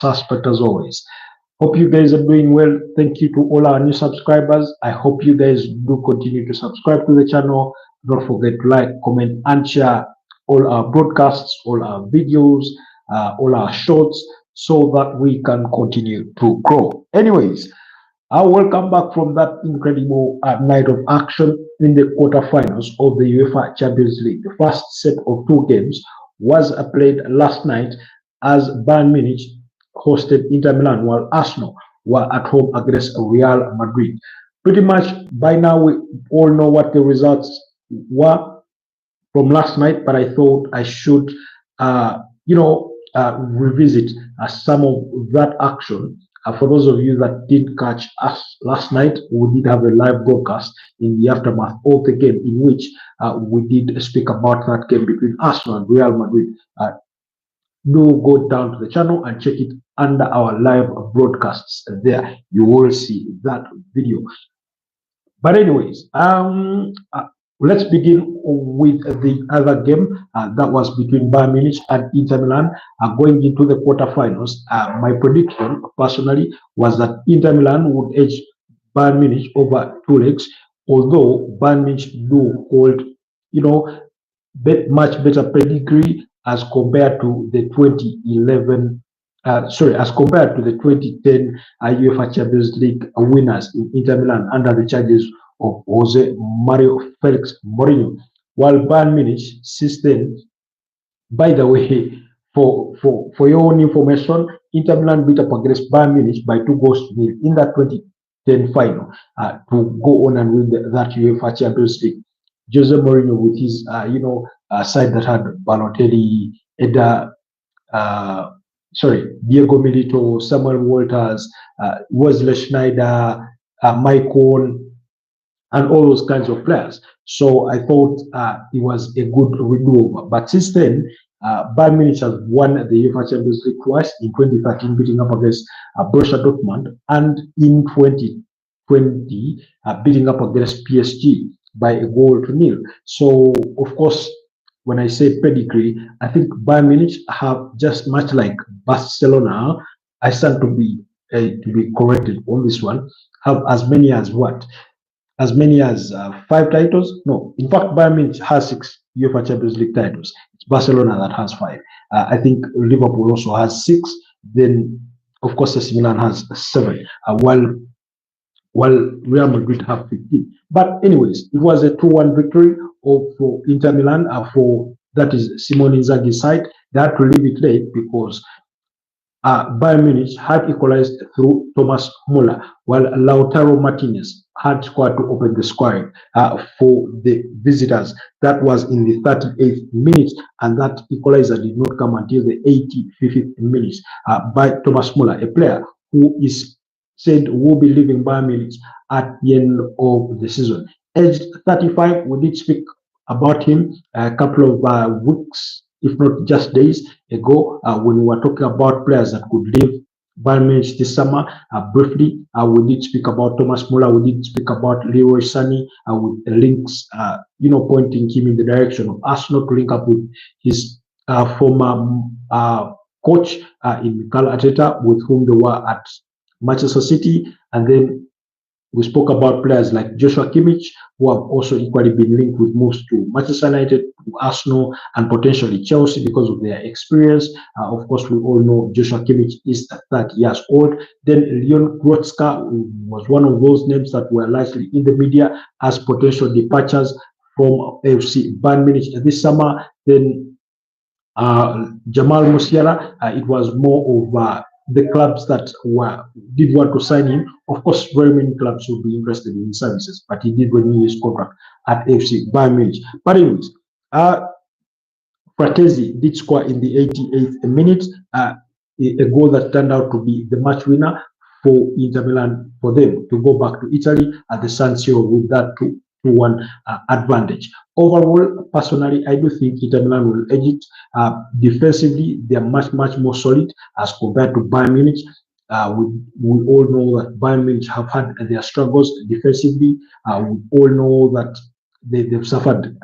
suspect as always. Hope you guys are doing well. Thank you to all our new subscribers. I hope you guys do continue to subscribe to the channel. Don't forget to like, comment, and share all our broadcasts, all our videos, all our shorts, so that we can continue to grow. Anyways, I welcome back from that incredible night of action in the quarterfinals of the UEFA Champions League. The first set of two games was played last night as Bayern Munich hosted Inter Milan while Arsenal were at home against Real Madrid. Pretty much by now we all know what the results were from last night, but I thought I should, revisit some of that action. For those of you that didn't catch us last night, we did have a live broadcast in the aftermath of the game in which we did speak about that game between Arsenal and Real Madrid. Do go down to the channel and check it under our live broadcasts there. You will see that video. But anyways, let's begin with the other game that was between Bayern Munich and Inter Milan going into the quarterfinals. My prediction personally was that Inter Milan would edge Bayern Munich over two legs, although Bayern Munich do hold, much better pedigree as compared to the 2011 as compared to the 2010 UEFA Champions League winners in Inter Milan under the charges of Jose Mario Felix Mourinho. While Bayern Munich since then, by the way, for your own information, Inter Milan beat up against Bayern Munich by 2-0 in that 2010 final to go on and win that UEFA Champions League. Jose Mourinho with his side that had Balotelli, Diego Milito, Samuel Walters, Wesley Schneider, Maicon, and all those kinds of players. So I thought it was a good renewal. But since then, Bayern Munich has won the UEFA Champions League twice, in 2013 beating up against Borussia Dortmund, and in 2020 beating up against PSG by 1-0. So of course, when I say pedigree, I think Bayern Munich have, just much like Barcelona, I stand to be corrected on this one, have as many as what? As many as 5 titles? No, in fact, Bayern Munich has 6 UEFA Champions League titles. It's Barcelona that has 5. I think Liverpool also has 6. Then, of course, AC Milan has 7. While Real Madrid have 15. But anyways, it was a 2-1 victory for Inter Milan, that is Simone Inzaghi's side. They had to leave it late because Bayern Munich had equalized through Thomas Muller, while Lautaro Martinez had scored to open the scoring for the visitors. That was in the 38th minute, and that equalizer did not come until the 85th minute by Thomas Muller, a player who is said will be leaving Bayern Munich at the end of the season. Aged 35, we did speak about him a couple of weeks, if not just days ago, when we were talking about players that could leave Bayern Munich this summer. Briefly, we did speak about Thomas Muller, we did speak about Leroy Sané, with links, pointing him in the direction of Arsenal to link up with his former coach in Mikel Arteta, with whom they were at Manchester City. And then we spoke about players like Joshua Kimmich, who have also equally been linked with moves to Manchester United, to Arsenal, and potentially Chelsea because of their experience. Of course, we all know Joshua Kimmich is 30 years old. Then Leon Goretzka was one of those names that were likely in the media as potential departures from FC Bayern Munich this summer. Then Jamal Musiala, it was more of the clubs that did want to sign him. Of course, very many clubs would be interested in his services, but he did renew his contract at FC Bayern Munich. But anyways, Fratesi did score in the 88th minute, a goal that turned out to be the match winner for Inter Milan, for them to go back to Italy at the San Siro with that 2-1 advantage. Overall, personally, I do think Inter Milan will edge it. Defensively, they are much more solid as compared to Bayern Munich. We all know that Bayern Munich have had their struggles defensively. We all know that they've suffered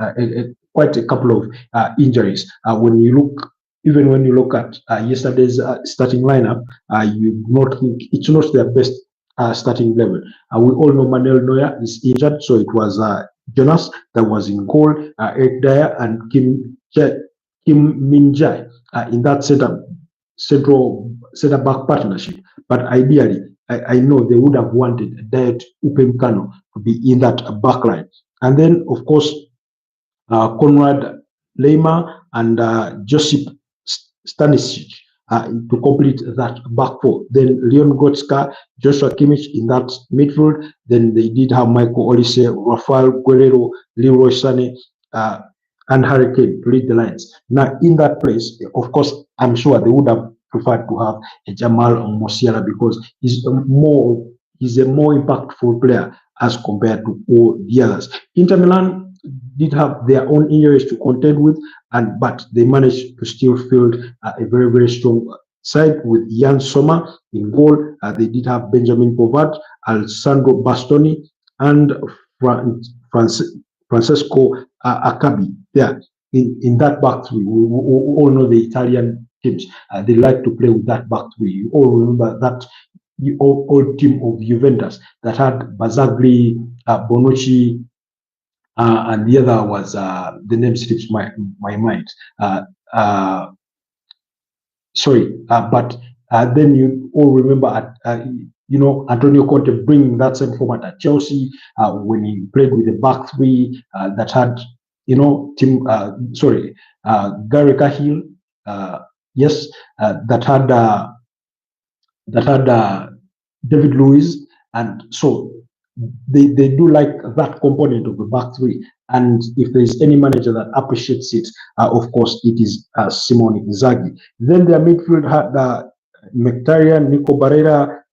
quite a couple of injuries. When you look even when you look at yesterday's starting lineup, you not think it's not their best starting level. We all know Manuel Neuer is injured, so it was Jonas that was in goal, Eric Dyer and Kim Min Jae in that central center back partnership. But ideally, I know they would have wanted Diet Upemkano to be in that back line. And then, of course, Konrad Lema and Josip Stanisic to complete that back four. Then Leon Goretzka, Joshua Kimmich in that midfield. Then they did have Michael Olise, Rafael Guerrero, Leroy Sané, and Harry Kane to lead the lines. Now, in that place, of course, I'm sure they would have preferred to have a Jamal Musiala because he's a more impactful player as compared to all the others. Inter Milan did have their own injuries to contend with, but they managed to still field a very, very strong side with Jan Sommer in goal. They did have Benjamin Pavard, Alessandro Bastoni, and Francesco Akabi there in that back three. We all know the Italian teams. They like to play with that back three. You all remember that old team of Juventus that had Bazzagli, Bonucci, and the other was the name slips my mind. But then you all remember Antonio Conte bringing that same format at Chelsea when he played with the back three that had Gary Cahill, yes, that had David Luiz, and so they do like that component of the back three. And if there is any manager that appreciates it, of course, it is Simone Inzaghi. Then their midfield had Mkhitaryan, Nico Barrera,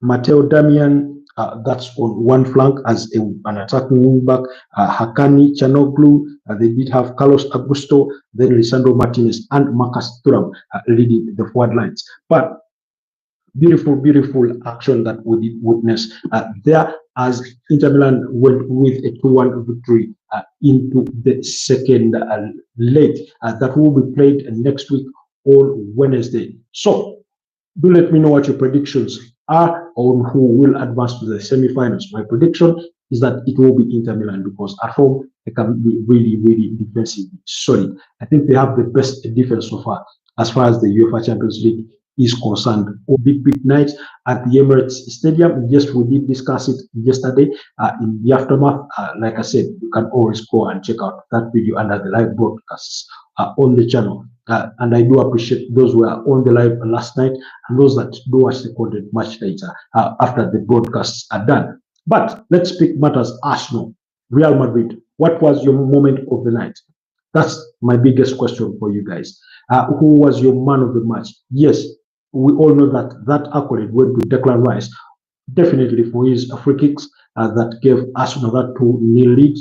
Matteo Damian, that's on one flank as an attacking wingback, Hakani Chanoglu, they did have Carlos Augusto, then Lisandro Martinez and Marcus Thuram leading the forward lines. But beautiful action that we did witness there as Inter Milan went with a 2-1 victory into the second leg that will be played next week on Wednesday. So do let me know what your predictions are on who will advance to the semi-finals. My prediction is that it will be Inter Milan because at home they can be really defensively solid. I think they have the best defense so far as the UEFA Champions League is concerned. A big night at the Emirates Stadium. Yes, we did discuss it yesterday in the aftermath. Like I said, you can always go and check out that video under the live broadcasts on the channel. And I do appreciate those who were on the live last night and those that do watch the content much later after the broadcasts are done. But let's speak matters. Arsenal, Real Madrid. What was your moment of the night? That's my biggest question for you guys. Who was your man of the match? Yes, we all know that accolade went to Declan Rice, definitely for his free kicks that gave Arsenal that 2-0 lead.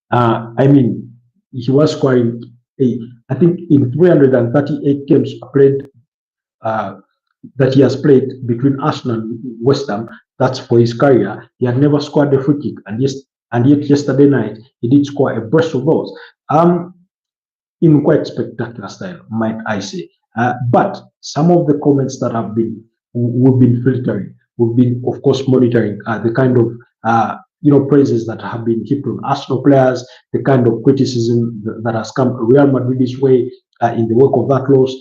I mean, he was scoring, I think, in 338 games played that he has played between Arsenal and West Ham. That's for his career. He had never scored a free kick, and yet yesterday night he did score a burst of goals. In quite spectacular style, might I say. But some of the comments that we've been filtering, we've been, of course, monitoring the kind of praises that have been heaped on Arsenal players, the kind of criticism that has come Real Madrid's way in the wake of that loss.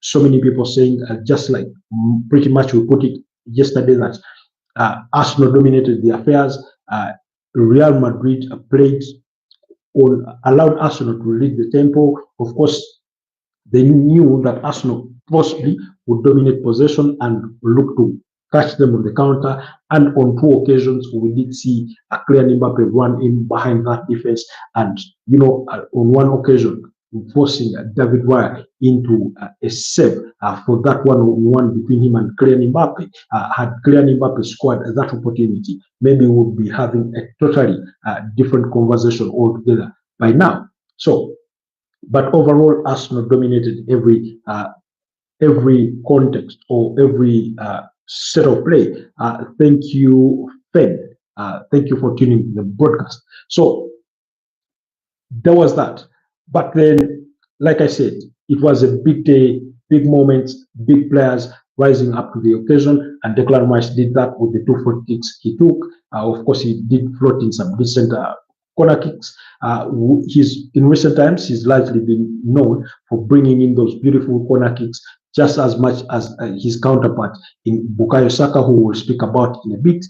So many people saying, just like pretty much we put it yesterday, that Arsenal dominated the affairs. Real Madrid played allowed Arsenal to lead the tempo. Of course, they knew that Arsenal possibly would dominate possession and look to catch them on the counter. And on 2 occasions, we did see a clear Mbappe run in behind that defense. And, on one occasion, forcing David Wire into a save for that 1-on-1 between him and Kylian Mbappe. Had Kylian Mbappe scored that opportunity, maybe we would be having a totally different conversation altogether by now. So, but overall, Arsenal dominated every context or every set of play. Thank you, Fed. Thank you for tuning the broadcast. So there was that. But then, like I said, it was a big day, big moment, big players rising up to the occasion, and Declan Rice did that with the 2 free kicks he took. Of course, he did float in some decent corner kicks. He's in recent times he's largely been known for bringing in those beautiful corner kicks just as much as his counterpart in Bukayo Saka, who we'll speak about in a bit,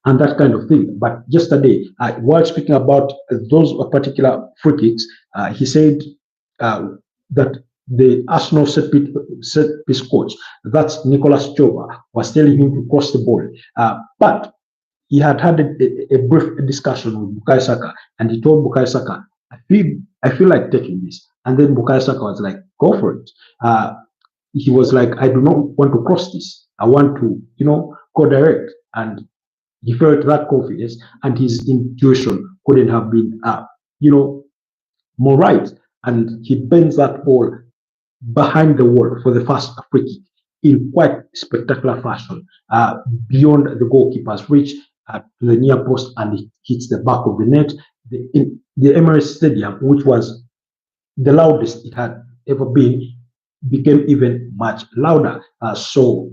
and that kind of thing. But yesterday, while speaking about those particular free kicks, he said that the Arsenal set piece coach, that's Nicolas Chova, was telling him to cross the ball. But he had a brief discussion with Bukayo Saka, and he told Bukayo Saka, I feel like taking this. And then Bukayo Saka was like, go for it. He was like, I do not want to cross this. I want to, go direct. And he felt that confidence, and his intuition couldn't have been, more right. And he bends that ball behind the wall for the first free kick in quite spectacular fashion, beyond the goalkeeper's reach, to the near post, and it hits the back of the net. In the Emirates Stadium, which was the loudest it had ever been, became even much louder. So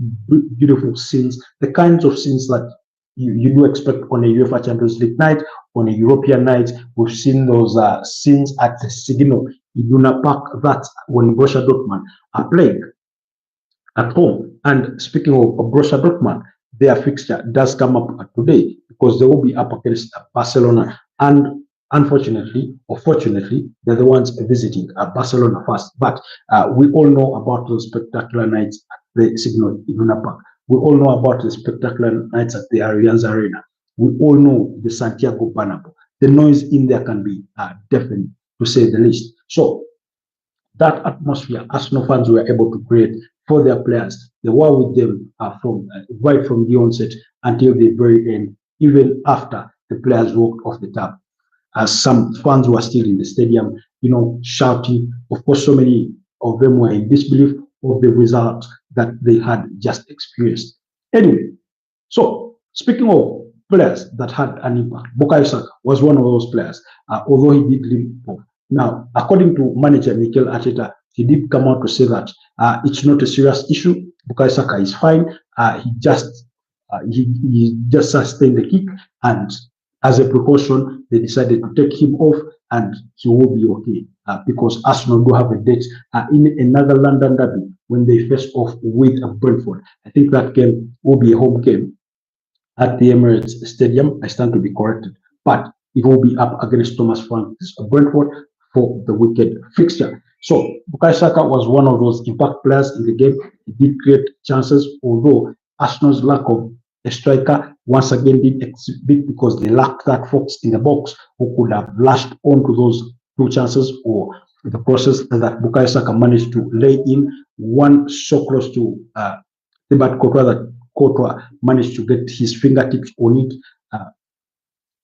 beautiful scenes, the kinds of scenes that you do expect on a UEFA Champions League night, on a European night. We've seen those scenes at the Signal Iduna Park, that when Borussia Dortmund are playing at home. And speaking of Borussia Dortmund, their fixture does come up today because they will be up against Barcelona. And unfortunately, or fortunately, they're the ones visiting Barcelona first. But we all know about those spectacular nights at the Signal Iduna Park. We all know about the spectacular nights at the Allianz Arena. We all know the Santiago Bernabeu. The noise in there can be deafening, to say the least. So that atmosphere, Arsenal fans were able to create for their players. They were with them from right from the onset until the very end, even after the players walked off the tap. Some fans were still in the stadium, shouting. Of course, so many of them were in disbelief of the result that they had just experienced. Anyway, so speaking of players that had an impact, Bukayo Saka was one of those players, although he did limp off. Now, according to manager Mikel Arteta, he did come out to say that it's not a serious issue. Bukayo Saka is fine. He just sustained the kick, and as a precaution, they decided to take him off, and he will be okay because Arsenal do have a date in another London derby when they face off with Brentford. I think that game will be a home game at the Emirates Stadium. I stand to be corrected, but it will be up against Thomas Frank's Brentford for the weekend fixture. So Bukayo Saka was one of those impact players in the game. He did create chances, although Arsenal's lack of a striker once again did exhibit because they lacked that fox in the box who could have lashed onto those two chances, or the process that Bukayo Saka managed to lay in, one so close to Thibaut Courtois that Courtois managed to get his fingertips on it,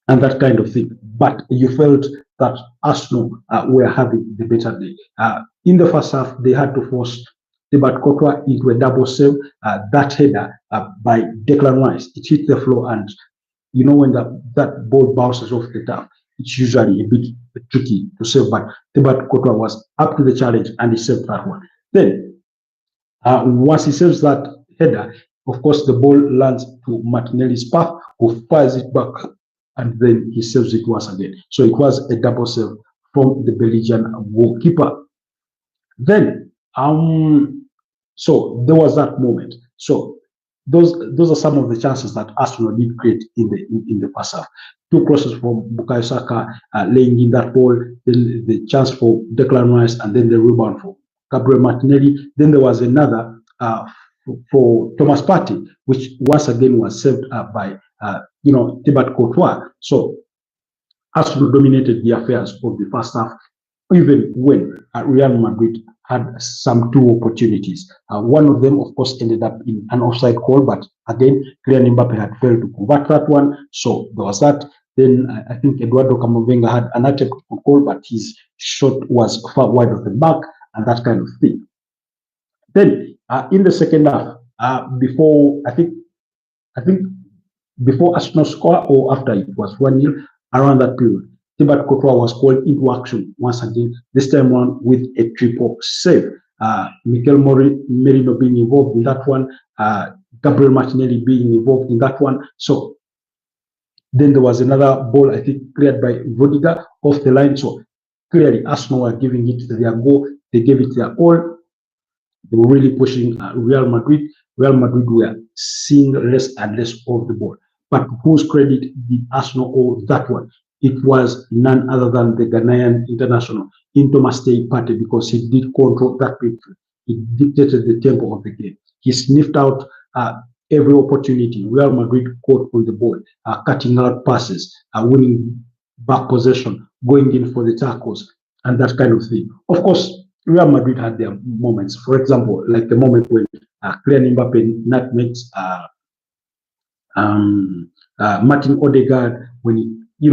and that kind of thing. But you felt that Arsenal were having the better day. In the first half, they had to force Thibaut Courtois into a double save. That header by Declan Rice, it hit the floor, and when that ball bounces off the turf, it's usually a bit tricky to save. But Thibaut Courtois was up to the challenge, and he saved that one. Then, once he saves that header, of course, the ball lands to Martinelli's path, who fires it back, and then he saves it once again. So it was a double save from the Belgian goalkeeper. Then, so there was that moment. So those are some of the chances that Arsenal did create in the first half. Two crosses from Bukayo Saka, laying in that ball, then the chance for Declan Rice, and then the rebound for Gabriel Martinelli. Then there was another for Thomas Partey, which once again was saved by Thibaut Courtois. So Arsenal dominated the affairs of the first half, even when Real Madrid had some two opportunities. One of them, of course, ended up in an offside call, but again, Kylian Mbappe had failed to convert that one. So there was that. Then I think Eduardo Camavinga had an attempt to call, but his shot was far wide of the mark, and that kind of thing. Then in the second half, before before Arsenal score, or after it was 1-0, around that period, Thibaut Courtois was called into action once again, this time around with a triple save. Mikel Merino being involved in that one, Gabriel Martinelli being involved in that one. So then there was another ball, I think, cleared by Rodiger off the line. So clearly, Arsenal were giving it their go. They gave it their all. They were really pushing Real Madrid. Real Madrid were seeing less and less of the ball. But whose credit did Arsenal owe that one? It was none other than the Ghanaian international, Thomas Partey, because he did control that midfield. He dictated the tempo of the game. He sniffed out every opportunity. Real Madrid caught on the ball, cutting out passes, winning back possession, going in for the tackles, and that kind of thing. Of course, Real Madrid had their moments. For example, like the moment when Kylian Mbappe nutmegs Martin Odegaard when he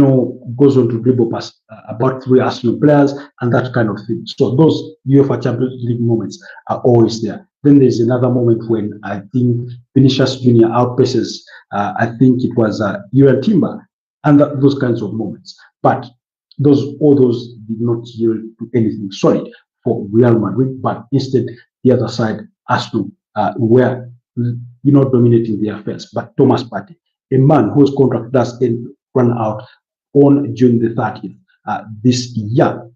goes on to dribble past about 3 Arsenal players and that kind of thing. So those UEFA Champions League moments are always there. Then there's another moment when I think Vinicius Junior outpaces, I think it was Julian Timber, and those kinds of moments. But all those did not yield to anything solid for Real Madrid, but instead the other side, Arsenal, were dominating the affairs. But Thomas Partey, a man whose contract does run out on June the 30th this year.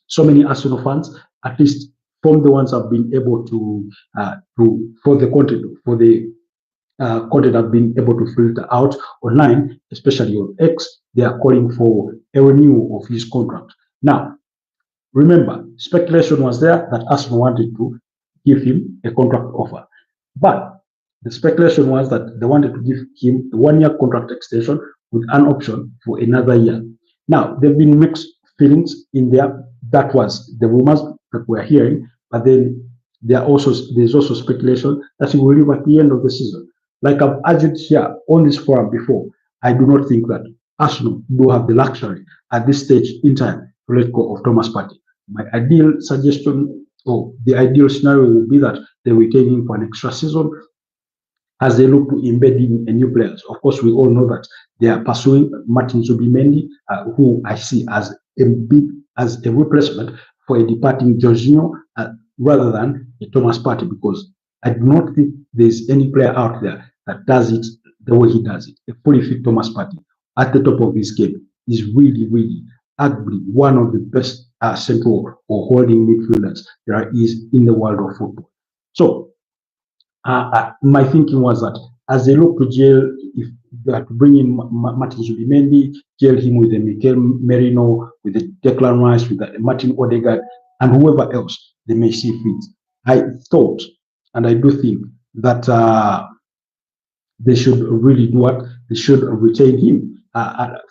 So many Arsenal fans, at least from the ones have been able to for the content have been able to filter out online, especially on X, they are calling for a renewal of his contract. Now, remember, speculation was there that Arsenal wanted to give him a contract offer, but the speculation was that they wanted to give him a 1-year contract extension with an option for another year. Now, there have been mixed feelings in there. That was the rumors that we're hearing, but then there's also speculation that he will leave at the end of the season. Like I've argued here on this forum before, I do not think that Arsenal do have the luxury at this stage in time to let go of Thomas Partey. My ideal suggestion, or the ideal scenario, would be that they retain him for an extra season as they look to embed in a new players. Of course, we all know that they are pursuing Martin Zubimendi, who I see as a replacement for a departing Jorginho, rather than a Thomas Partey, because I do not think there's any player out there that does it the way he does it. A fully fit Thomas Partey at the top of his game is really, really arguably one of the best central or holding midfielders there is in the world of football. So my thinking was that as they look to jail, if they have to bring in Martin Zubimendi, jail him with the Mikel Merino, with the Declan Rice, with the Martin Odegaard, and whoever else they may see fit, I thought, and I do think that they should really do what they should retain him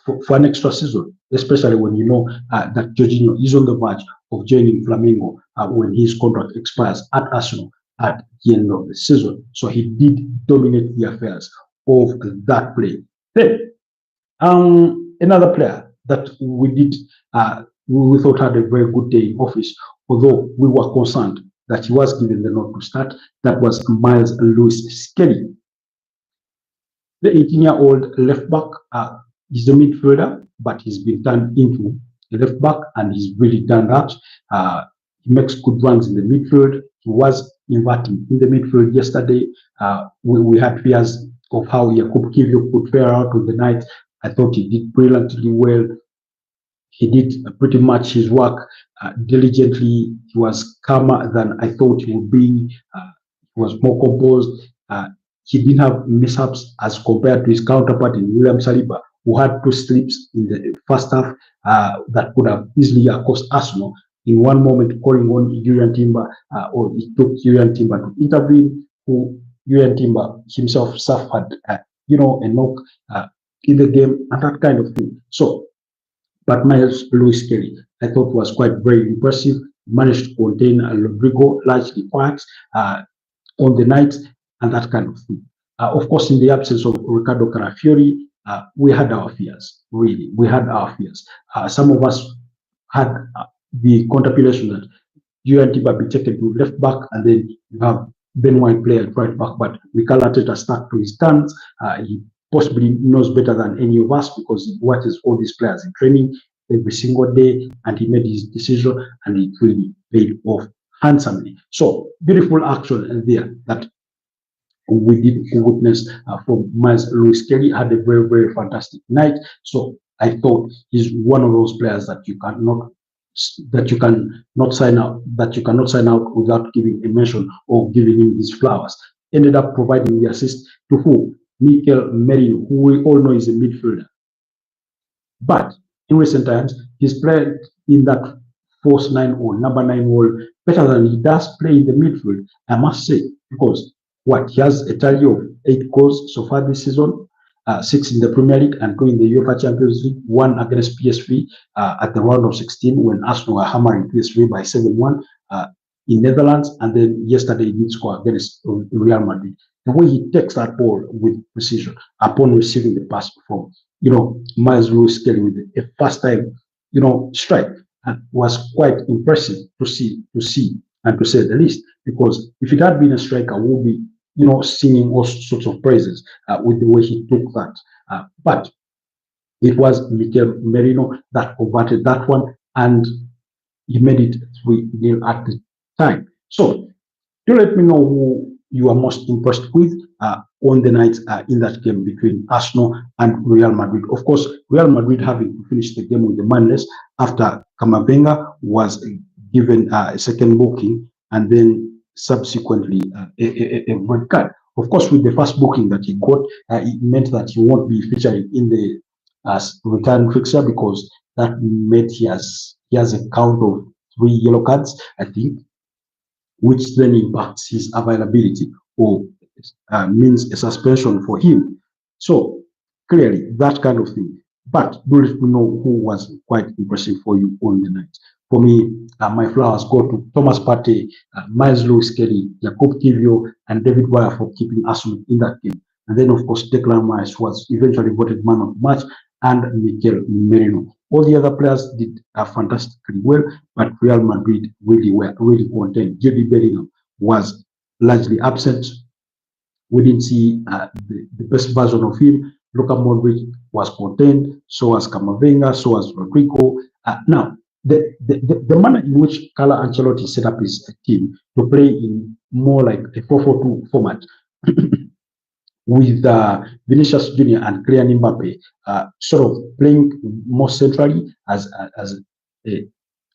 for an extra season, especially when you know that Jorginho is on the verge of joining Flamengo when his contract expires at Arsenal at the end of the season. So he did dominate the affairs of that play. Then another player that we thought had a very good day in office, although we were concerned that he was given the nod to start, that was Miles Lewis Skelly. The 18-year-old left back is a midfielder, but he's been turned into a left back, and he's really done that. He makes good runs in the midfield. He was inverting in the midfield yesterday. We had fears of how Jakub Kiwior could fare out on the night. I thought he did brilliantly well. He did pretty much his work diligently. He was calmer than I thought he would be. He was more composed. He didn't have mishaps as compared to his counterpart in William Saliba, who had 2 slips in the first half that could have easily cost Arsenal. In one moment, calling on Julian Timber, or it took Julian Timber to intervene, who Julian Timber himself suffered, a knock in the game, and that kind of thing. So, but Miles Lewis Skelly, I thought was quite very impressive. Managed to contain Rodrigo largely quiet on the night, and that kind of thing. Of course, in the absence of Ricardo Carafiori, we had our fears, really. We had our fears. Some of us had the contemplation that Julian Timber be taken to left back, and then you have Ben White play at right back, but Mikel Arteta stuck to his guns. He possibly knows better than any of us because he watches all these players in training. every single day, and he made his decision, and it really paid off handsomely. So beautiful action there that we did witness from Miles Lewis Kelly. Had a very, very fantastic night. So I thought he's one of those players that you cannot sign out without giving a mention or giving him his flowers. Ended up providing the assist to who? Mikel Merino, who we all know is a midfielder. But in recent times, he's played in that false nine or number 9 role better than he does play in the midfield, I must say, because he has a tally of 8 goals so far this season, 6 in the Premier League and 2 in the UEFA Champions League, 1 against PSV at the round of 16 when Arsenal were hammering PSV by 7-1 in Netherlands, and then yesterday he did score against Real Madrid. The way he takes that ball with precision upon receiving the pass from, Miles Lewis Kelly with a first time, strike, was quite impressive to see, and to say the least. Because if it had been a striker, we'll be, singing all sorts of praises with the way he took that. But it was Mikel Merino that converted that one, and he made it 3-0 at the time. So do let me know who you are most impressed with on the night in that game between Arsenal and Real Madrid. Of course, Real Madrid having to finish the game with the manless after Camavinga was given a second booking, and then subsequently a red card. Of course, with the first booking that he got, it meant that he won't be featuring in the return fixture, because that meant he has a count of 3 yellow cards, I think, which then impacts his availability or means a suspension for him. So clearly that kind of thing. But do let me know who was quite impressive for you on the night. For me, my flowers go to Thomas Partey, Miles Lewis Kelly, Jacob Kivior, and David Wire for keeping Arsenal in that game. And then, of course, Declan Rice was eventually voted man of the match, and Mikel Merino. All the other players did fantastically well, but Real Madrid were really content. Jude Bellingham was largely absent. We didn't see the best version of him. Luka Modric was content, so was Camavinga, so was Rodrigo. Now, the manner in which Carlo Ancelotti set up his team to play in more like a 4-4-2 format with Vinicius Junior and Kylian Mbappe sort of playing more centrally as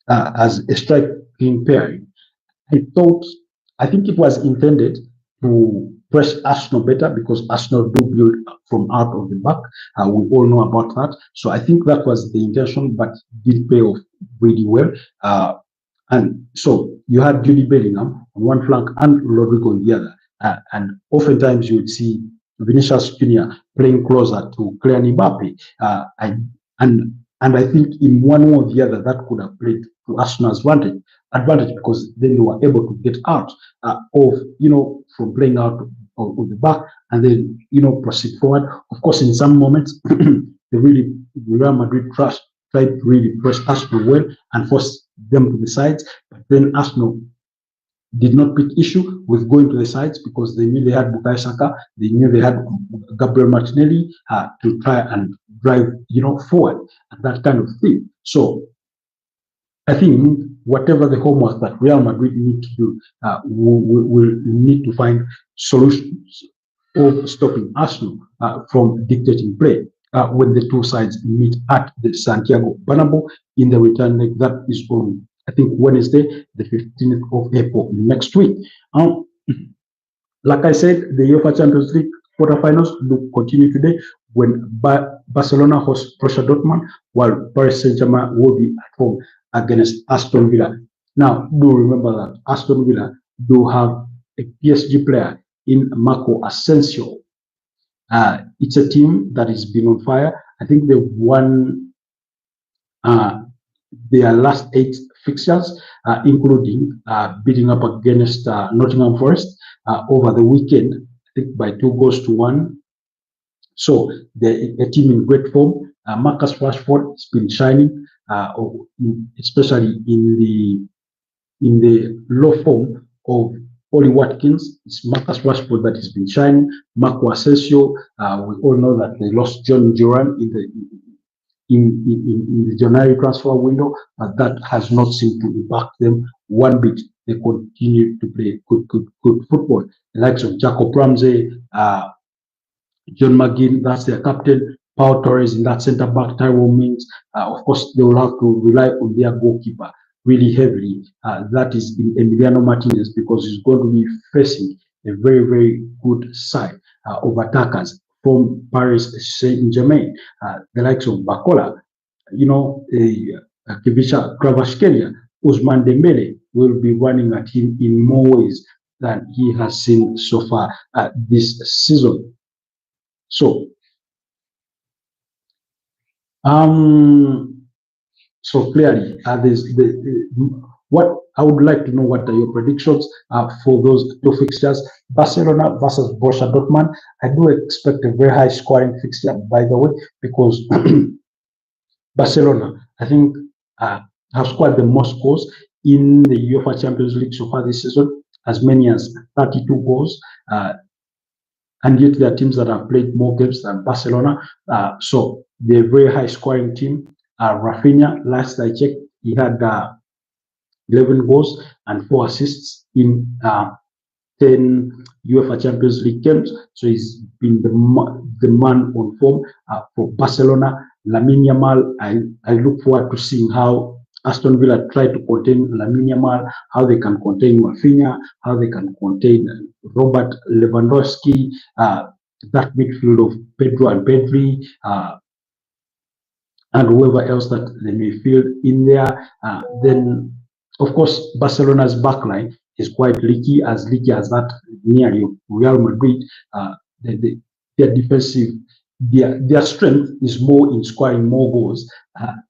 a striking pairing. I think it was intended to press Arsenal better, because Arsenal do build from out of the back. We all know about that. So I think that was the intention, but did pay off really well. And so you had Jude Bellingham on one flank and Rodrigo on the other. And oftentimes you would see Vinicius Junior playing closer to Kylian Mbappe. And I think in one way or the other, that could have played to Arsenal's advantage, because then they were able to get out from playing out of the back, and then, proceed forward. Of course, in some moments, Real Madrid tried to really press Arsenal well and force them to the sides, but then Arsenal did not pick issue with going to the sides, because they knew they had Bukayo Saka, they knew they had Gabriel Martinelli to try and drive, forward, and that kind of thing. So I think whatever the homework that Real Madrid need to do, will need to find solutions of stopping Arsenal from dictating play when the two sides meet at the Santiago Bernabeu in the return leg. That is on, I think, Wednesday, the 15th of April next week. Like I said, the UEFA Champions League quarterfinals will continue today when Barcelona hosts Borussia Dortmund, while Paris Saint-Germain will be at home against Aston Villa. Now, do remember that Aston Villa do have a PSG player in Marco Asensio. It's a team that has been on fire. I think they've won their last 8 fixtures, including beating up against Nottingham Forest over the weekend, I think by 2-1. So they're a team in great form. Marcus Rashford has been shining, especially in the low form of Oli Watkins. It's Marcus Rashford that has been shining. Marco Asensio, we all know that they lost John Duran in the January transfer window, but that has not seemed to impact them one bit. They continue to play good football. The likes of Jacob Ramsey, John McGinn, that's their captain. Pau Torres in that centre back, Tyrone Mings. Of course, they will have to rely on their goalkeeper really heavily. That is in Emiliano Martinez, because he's going to be facing a very good side of attackers from Paris Saint-Germain. The likes of Bakola, Kivicha Kvaratskhelia, Ousmane Dembele will be running at him in more ways than he has seen so far this season. So, so clearly, what I would like to know, what are your predictions for those two fixtures? Barcelona versus Borussia Dortmund. I do expect a very high scoring fixture, by the way, because Barcelona, I think, have scored the most goals in the UEFA Champions League so far this season, as many as 32 goals. And yet there are teams that have played more games than Barcelona. So they're a very high scoring team. Rafinha, last I checked, he had 11 goals and 4 assists in 10 UEFA Champions League games. So he's been the man on form for Barcelona. Lamine Yamal, I look forward to seeing how Aston Villa try to contain Lamine Yamal, how they can contain Rafinha, how they can contain Robert Lewandowski, that midfield of Pedro and Pedri, and whoever else that they may field in there. Then, of course, Barcelona's backline is quite leaky as that nearly Real Madrid. Their defensive, their strength is more in scoring more goals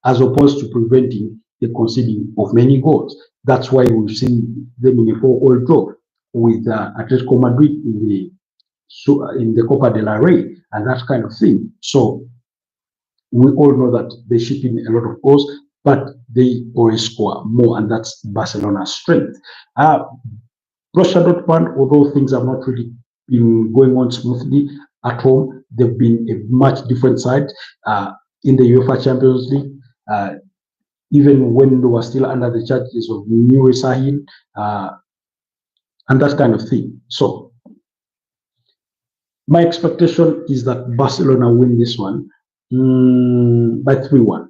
as opposed to preventing the conceding of many goals. That's why we've seen them in a 4-4 draw with Atletico Madrid in the Copa del Rey and that kind of thing. So we all know that they ship in a lot of goals, but they always score more, and that's Barcelona's strength. Borussia Dortmund, although things have not really been going on smoothly at home, they've been a much different side in the UEFA Champions League. Even when they were still under the charges of Nuri Sahin and that kind of thing. So my expectation is that Barcelona win this one by 3-1.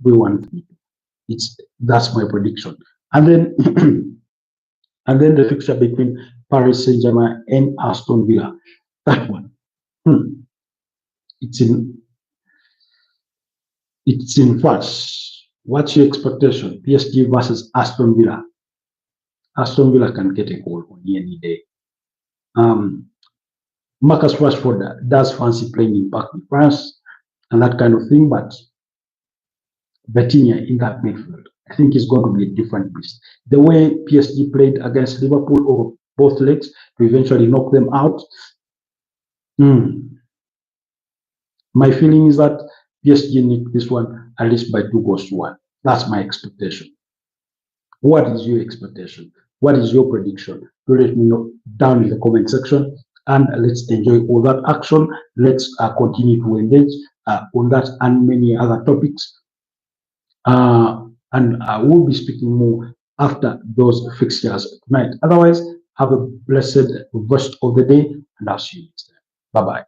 3-1. That's my prediction. And then and then the fixture between Paris Saint-Germain and Aston Villa. That one. It's in France. What's your expectation? PSG versus Aston Villa. Aston Villa can get a goal on any day. Marcus Rashford does fancy playing in Parc de France and that kind of thing, but Vitinha in that midfield, I think is going to be a different beast. The way PSG played against Liverpool over both legs to eventually knock them out. My feeling is that PSG need this one at least by 2-1. That's my expectation. What is your expectation? What is your prediction? Do let me know down in the comment section, and let's enjoy all that action. Let's continue to engage on that and many other topics. And I will be speaking more after those fixtures tonight. Otherwise, have a blessed rest of the day, and I'll see you next time. Bye-bye.